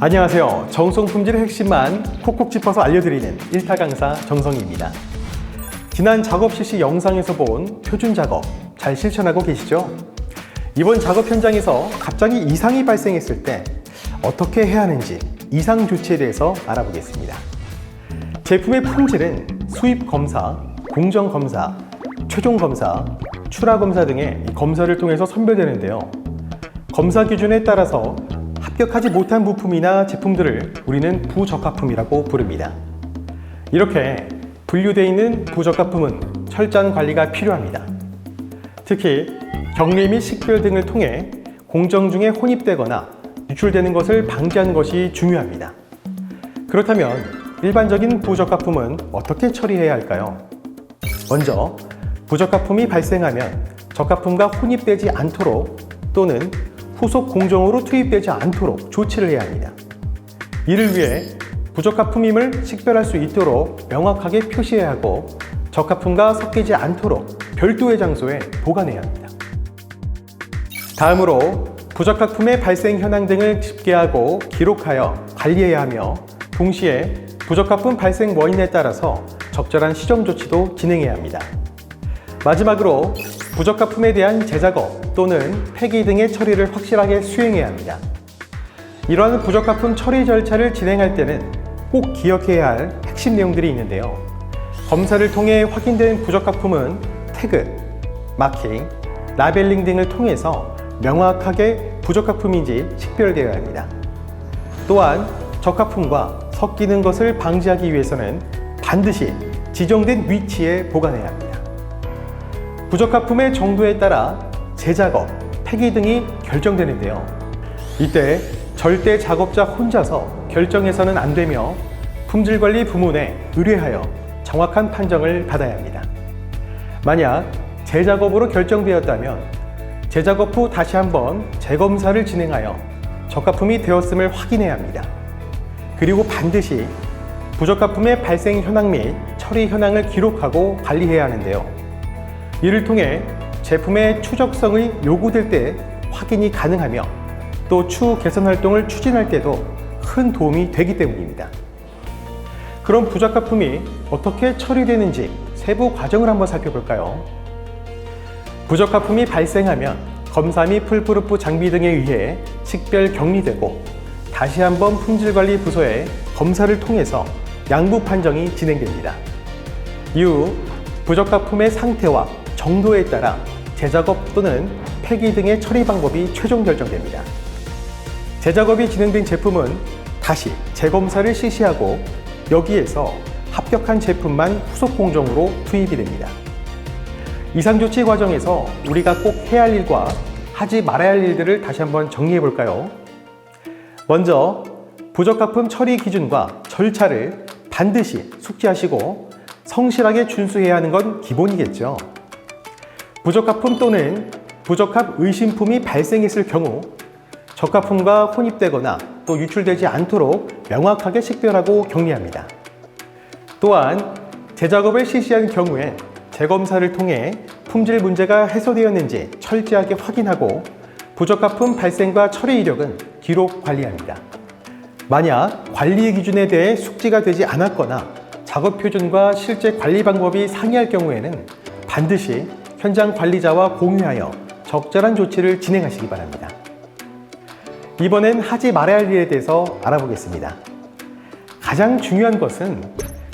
안녕하세요. 정성품질의 핵심만 콕콕 짚어서 알려드리는 1타 강사 정성희입니다. 지난 작업 실시 영상에서 본 표준 작업 잘 실천하고 계시죠? 이번 작업 현장에서 갑자기 이상이 발생했을 때 어떻게 해야 하는지 이상 조치에 대해서 알아보겠습니다. 제품의 품질은 수입 검사, 공정 검사, 최종 검사, 출하 검사 등의 검사를 통해서 선별되는데요. 검사 기준에 따라서 합격하지 못한 부품이나 제품들을 우리는 부적합품이라고 부릅니다. 이렇게 분류되어 있는 부적합품은 철저한 관리가 필요합니다. 특히 격리 및 식별 등을 통해 공정 중에 혼입되거나 유출되는 것을 방지하는 것이 중요합니다. 그렇다면 일반적인 부적합품은 어떻게 처리해야 할까요? 먼저 부적합품이 발생하면 적합품과 혼입되지 않도록 또는 후속 공정으로 투입되지 않도록 조치를 해야 합니다. 이를 위해 부적합품임을 식별할 수 있도록 명확하게 표시해야 하고 적합품과 섞이지 않도록 별도의 장소에 보관해야 합니다. 다음으로 부적합품의 발생 현황 등을 집계하고 기록하여 관리해야 하며 동시에 부적합품 발생 원인에 따라서 적절한 시정 조치도 진행해야 합니다. 마지막으로 부적합품에 대한 재작업 또는 폐기 등의 처리를 확실하게 수행해야 합니다. 이러한 부적합품 처리 절차를 진행할 때는 꼭 기억해야 할 핵심 내용들이 있는데요. 검사를 통해 확인된 부적합품은 태그, 마킹, 라벨링 등을 통해서 명확하게 부적합품인지 식별되어야 합니다. 또한 적합품과 섞이는 것을 방지하기 위해서는 반드시 지정된 위치에 보관해야 합니다. 부적합품의 정도에 따라 재작업, 폐기 등이 결정되는데요. 이때 절대 작업자 혼자서 결정해서는 안 되며 품질관리 부문에 의뢰하여 정확한 판정을 받아야 합니다. 만약 재작업으로 결정되었다면 재작업 후 다시 한번 재검사를 진행하여 적합품이 되었음을 확인해야 합니다. 그리고 반드시 부적합품의 발생 현황 및 처리 현황을 기록하고 관리해야 하는데요. 이를 통해 제품의 추적성이 요구될 때 확인이 가능하며 또 추후 개선 활동을 추진할 때도 큰 도움이 되기 때문입니다. 그럼 부적합품이 어떻게 처리되는지 세부 과정을 한번 살펴볼까요? 부적합품이 발생하면 검사 및 풀프루프 장비 등에 의해 식별 격리되고 다시 한번 품질관리 부서에 검사를 통해서 양부 판정이 진행됩니다. 이후 부적합품의 상태와 정도에 따라 재작업 또는 폐기 등의 처리 방법이 최종 결정됩니다. 재작업이 진행된 제품은 다시 재검사를 실시하고 여기에서 합격한 제품만 후속 공정으로 투입이 됩니다. 이상 조치 과정에서 우리가 꼭 해야 할 일과 하지 말아야 할 일들을 다시 한번 정리해 볼까요? 먼저 부적합품 처리 기준과 절차를 반드시 숙지하시고 성실하게 준수해야 하는 건 기본이겠죠. 부적합품 또는 부적합 의심품이 발생했을 경우 적합품과 혼입되거나 또 유출되지 않도록 명확하게 식별하고 격리합니다. 또한 재작업을 실시한 경우엔 재검사를 통해 품질 문제가 해소되었는지 철저하게 확인하고 부적합품 발생과 처리 이력은 기록 관리합니다. 만약 관리 기준에 대해 숙지가 되지 않았거나 작업 표준과 실제 관리 방법이 상이할 경우에는 반드시 현장 관리자와 공유하여 적절한 조치를 진행하시기 바랍니다. 이번엔 하지 말아야 할 일에 대해서 알아보겠습니다. 가장 중요한 것은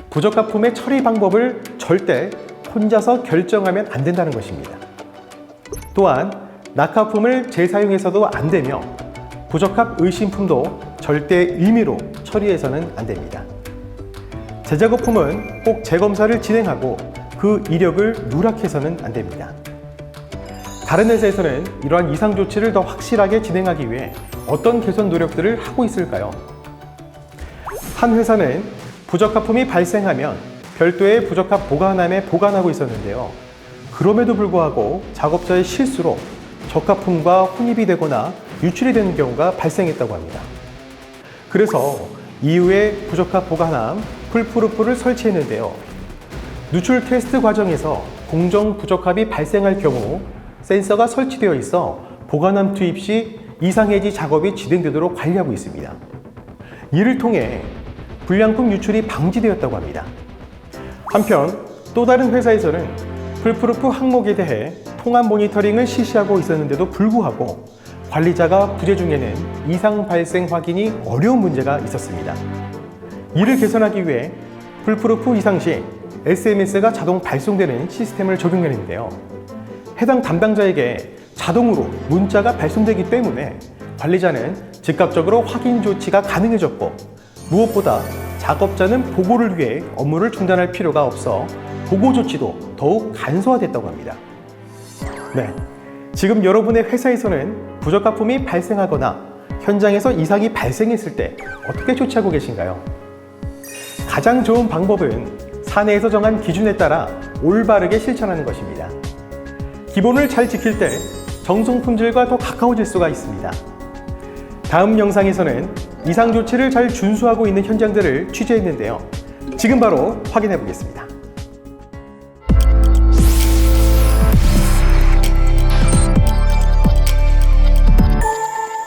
부적합품의 처리 방법을 절대 혼자서 결정하면 안 된다는 것입니다. 또한 낙하품을 재사용해서도 안 되며 부적합 의심품도 절대 임의로 처리해서는 안 됩니다. 재작업품은 꼭 재검사를 진행하고 그 이력을 누락해서는 안 됩니다. 다른 회사에서는 이러한 이상 조치를 더 확실하게 진행하기 위해 어떤 개선 노력들을 하고 있을까요? 한 회사는 부적합품이 발생하면 별도의 부적합 보관함에 보관하고 있었는데요. 그럼에도 불구하고 작업자의 실수로 적합품과 혼입이 되거나 유출이 되는 경우가 발생했다고 합니다. 그래서 이후에 부적합 보관함 풀프루프를 설치했는데요. 누출 테스트 과정에서 공정 부적합이 발생할 경우 센서가 설치되어 있어 보관함 투입 시 이상 해지 작업이 진행되도록 관리하고 있습니다. 이를 통해 불량품 유출이 방지되었다고 합니다. 한편 또 다른 회사에서는 풀프루프 항목에 대해 통합 모니터링을 실시하고 있었는데도 불구하고 관리자가 부재 중에는 이상 발생 확인이 어려운 문제가 있었습니다. 이를 개선하기 위해 풀프루프 이상 시 SMS가 자동 발송되는 시스템을 적용했는데요. 해당 담당자에게 자동으로 문자가 발송되기 때문에 관리자는 즉각적으로 확인 조치가 가능해졌고, 무엇보다 작업자는 보고를 위해 업무를 중단할 필요가 없어 보고 조치도 더욱 간소화됐다고 합니다. 네, 지금 여러분의 회사에서는 부적합품이 발생하거나 현장에서 이상이 발생했을 때 어떻게 조치하고 계신가요? 가장 좋은 방법은 사내에서 정한 기준에 따라 올바르게 실천하는 것입니다. 기본을 잘 지킬 때 정성 품질과 더 가까워질 수가 있습니다. 다음 영상에서는 이상 조치를 잘 준수하고 있는 현장들을 취재했는데요. 지금 바로 확인해 보겠습니다.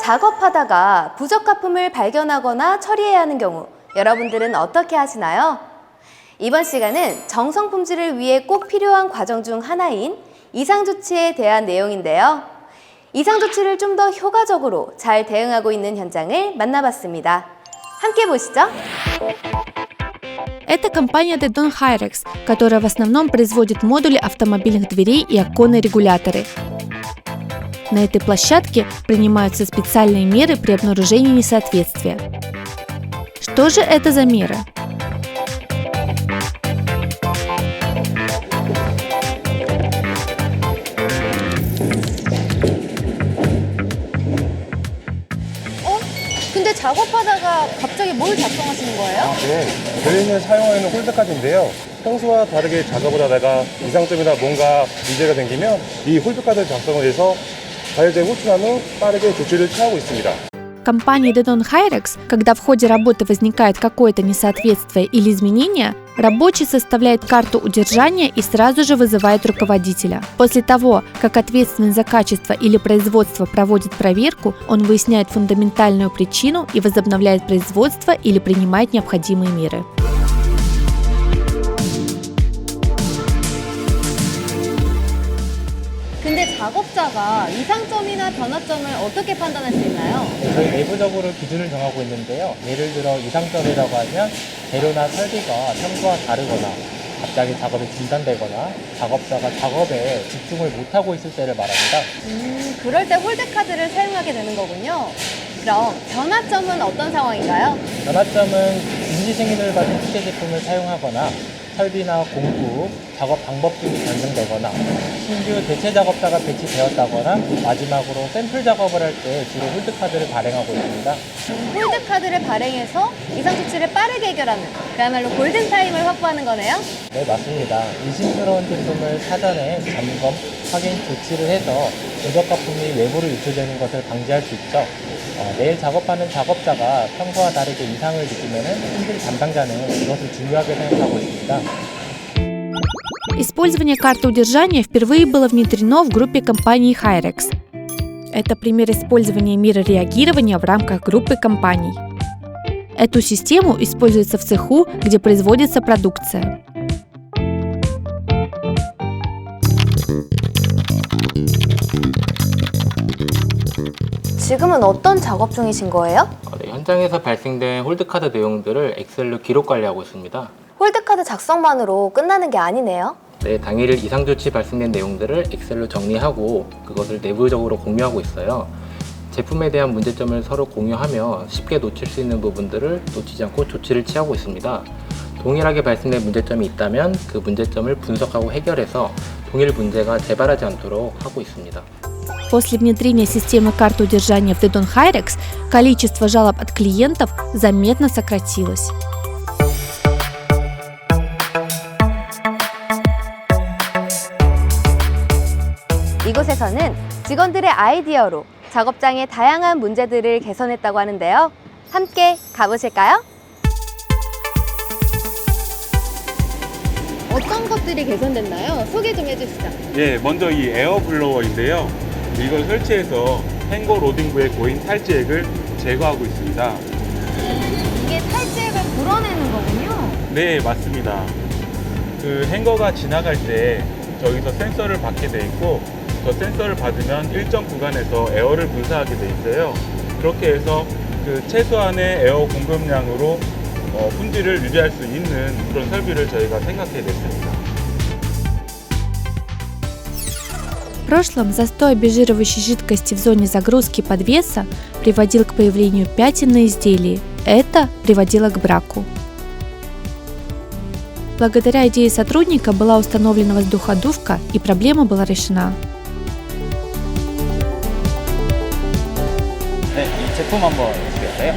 작업하다가 부적합품을 발견하거나 처리해야 하는 경우, 여러분들은 어떻게 하시나요? 이번 시간은 정성 품질을 위해 꼭 필요한 과정 중 하나인 이상 조치에 대한 내용인데요. 이상 조치를 좀 더 효과적으로 잘 대응하고 있는 현장을 만나봤습니다. 함께 보시죠. Это компания Dedon Hyrex, которая в основном производит модули автомобильных дверей и оконные регуляторы. На этой площадке принимаются специальные меры при обнаружении несоответствия. Что же это за меры? 근데 작업하다가 갑자기 뭘 작성하시는 거예요? 네, 저희는 사용하는 홀드카드인데요. 평소와 다르게 작업을 하다가 이상점이나 뭔가 문제가 생기면 이 홀드카드 작성을 해서 가열된 호출한 후 빠르게 조치를 취하고 있습니다. Компания Dedon Hyrex, когда в ходе работы возникает какое-то несоответствие или изменение, рабочий составляет карту удержания и сразу же вызывает руководителя. После того, как ответственный за качество или производство проводит проверку, он выясняет фундаментальную причину и возобновляет производство или принимает необходимые меры. 근데 작업자가 이상점이나 변화점을 어떻게 판단할 수 있나요? 저희 내부적으로 기준을 정하고 있는데요. 예를 들어 이상점이라고 하면 재료나 설비가 평소와 다르거나 갑자기 작업이 중단되거나 작업자가 작업에 집중을 못하고 있을 때를 말합니다. 그럴 때 홀드카드를 사용하게 되는 거군요. 그럼 변화점은 어떤 상황인가요? 변화점은 인지승인을 받은 기계 제품을 사용하거나 설비나 공구, 작업 방법 등이 변경되거나 신규 대체 작업자가 배치되었다거나 마지막으로 샘플 작업을 할 때 주로 홀드카드를 발행하고 있습니다. 홀드카드를 발행해서 이상 조치를 빠르게 해결하는, 그야말로 골든타임을 확보하는 거네요? 네, 맞습니다. 의심스러운 제품을 사전에 점검, 확인, 조치를 해서 부적합품이 외부로 유출되는 것을 방지할 수 있죠. 매일 작업하는 작업자가 평소와 다르게 이상을 느끼면 품질 담당자는 이것을 중요하게 생각하고 있습니다. Использование карты удержания впервые было внедрено в группе компании Hyrex. Это пример использования мира реагирования в рамках группы компаний. Эту систему используется в цеху, где производится продукция. 지금은 어떤 작업 중이신 거예요? 현장에서 발생된 홀드카드 내용들을 엑셀로 기록 관리하고 있습니다. 홀드카드 작성만으로 끝나는 게 아니네요? 네, 당일 이상 조치 발생된 내용들을 엑셀로 정리하고 그것을 내부적으로 공유하고 있어요. 제품에 대한 문제점을 서로 공유하며 쉽게 놓칠 수 있는 부분들을 놓치지 않고 조치를 취하고 있습니다. 동일하게 발생된 문제점이 있다면 그 문제점을 분석하고 해결해서 동일 문제가 재발하지 않도록 하고 있습니다. После внедрения системы карты удержания в Dedon Hyrex количество жалоб от клиентов заметно сократилось. 이곳에서는 직원들의 아이디어로 작업장의 다양한 문제들을 개선했다고 하는데요. 함께 가보실까요? 어떤 것들이 개선됐나요? 소개 좀 해주시죠. 예, 먼저 이 에어블로어인데요. 이걸 설치해서 행거 로딩부의 고인 탈지액을 제거하고 있습니다. 이게 탈지액을 불어내는 거군요. 네, 맞습니다. 그 행거가 지나갈 때 저기서 센서를 받게 돼 있고 저 센서를 받으면 일정 구간에서 에어를 분사하게 돼 있어요. 그렇게 해서 그 최소한의 에어 공급량으로 품질을 유지할 수 있는 그런 설비를 저희가 생각해 냈습니다. В прошлом застой обезжиривающей жидкости в зоне загрузки подвеса приводил к появлению пятен на изделии. Это приводило к браку. Благодаря идее сотрудника была установлена воздуходувка, и проблема была решена. 네, 이 제품 한번 보시겠어요?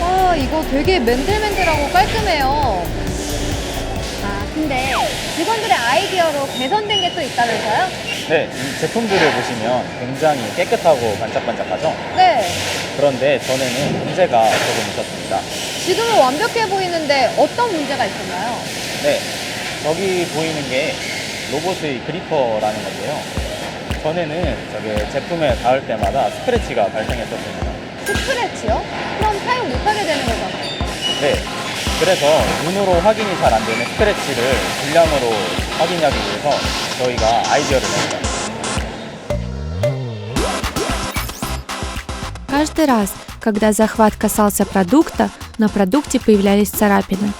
와, 이거 되게 맨들맨들하고 깔끔해요. 아, 근데 직원들의 아이디어로 개선된 게 또 있다면서요? 네, 이 제품들을 보시면 굉장히 깨끗하고 반짝반짝하죠? 네. 그런데 전에는 문제가 조금 있었습니다. 지금은 완벽해 보이는데 어떤 문제가 있었나요? 네, 저기 보이는 게 로봇의 그리퍼라는 건데요. 전에는 저기 제품에 닿을 때마다 스크래치가 발생했었습니다. 스크래치요? 그럼 사용 못하게 되는 거잖아요. 네, 그래서 눈으로 확인이 잘 안 되는 스크래치를 불량으로 확인하기 위해서 저희가 아이디어를 냈어요. Каждый раз, когда захват касался продукта, на продукте появлялись царапины.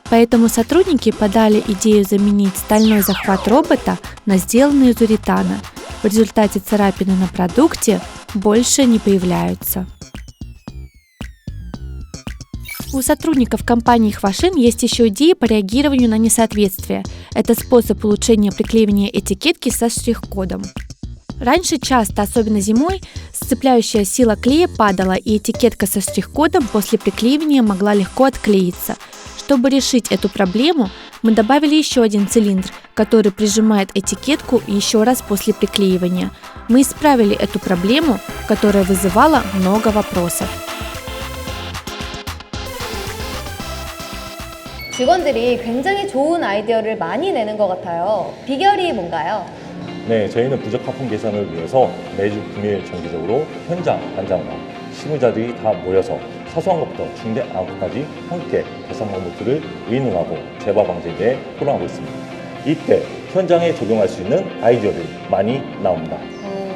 Поэтому сотрудники подали идею заменить стальной захват робота на сделанный из уретана. В результате царапины на продукте больше не появляются. У сотрудников компании Хвашин есть еще идеи по реагированию на несоответствие. Это способ улучшения приклеивания этикетки со штрих-кодом. Раньше часто, особенно зимой, сцепляющая сила клея падала, и этикетка со штрих-кодом после приклеивания могла легко отклеиться. Чтобы решить эту проблему, мы добавили еще один цилиндр, который прижимает этикетку еще раз после приклеивания. Мы исправили эту проблему, которая вызывала много вопросов. 직원들이 굉장히 좋은 아이디어를 많이 내는 것 같아요. 비결이 뭔가요? 네, 저희는 부적합품 개선을 위해서 매주 금요일 정기적으로 현장 관장과 실무자들이 다 모여서 사소한 것부터 중대한 것까지 함께 개선 방법들을 의논하고 재발 방지에 대해 토론하고 있습니다. 이때 현장에 적용할 수 있는 아이디어들이 많이 나옵니다.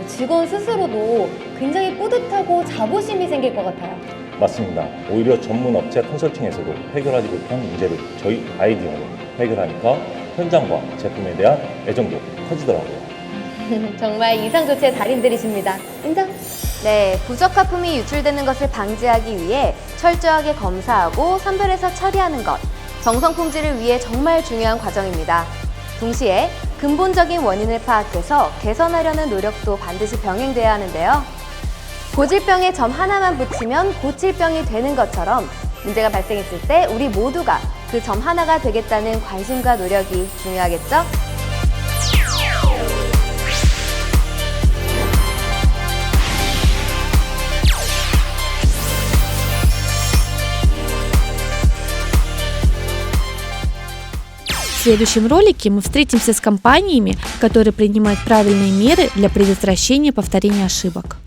직원 스스로도 굉장히 뿌듯하고 자부심이 생길 것 같아요. 맞습니다. 오히려 전문 업체 컨설팅에서도 해결하지 못한 문제를 저희 아이디어로 해결하니까 현장과 제품에 대한 애정도 커지더라고요. 정말 이상 조치의 달인들이십니다. 인정? 네, 부적합품이 유출되는 것을 방지하기 위해 철저하게 검사하고 선별해서 처리하는 것, 정성 품질을 위해 정말 중요한 과정입니다. 동시에 근본적인 원인을 파악해서 개선하려는 노력도 반드시 병행돼야 하는데요. 고질병에 점 하나만 붙이면 고칠병이 되는 것처럼 문제가 발생했을 때 우리 모두가 그 점 하나가 되겠다는 관심과 노력이 중요하겠죠? В следующем ролике мы встретимся с компаниями, которые принимают правильные меры для предотвращения повторения ошибок.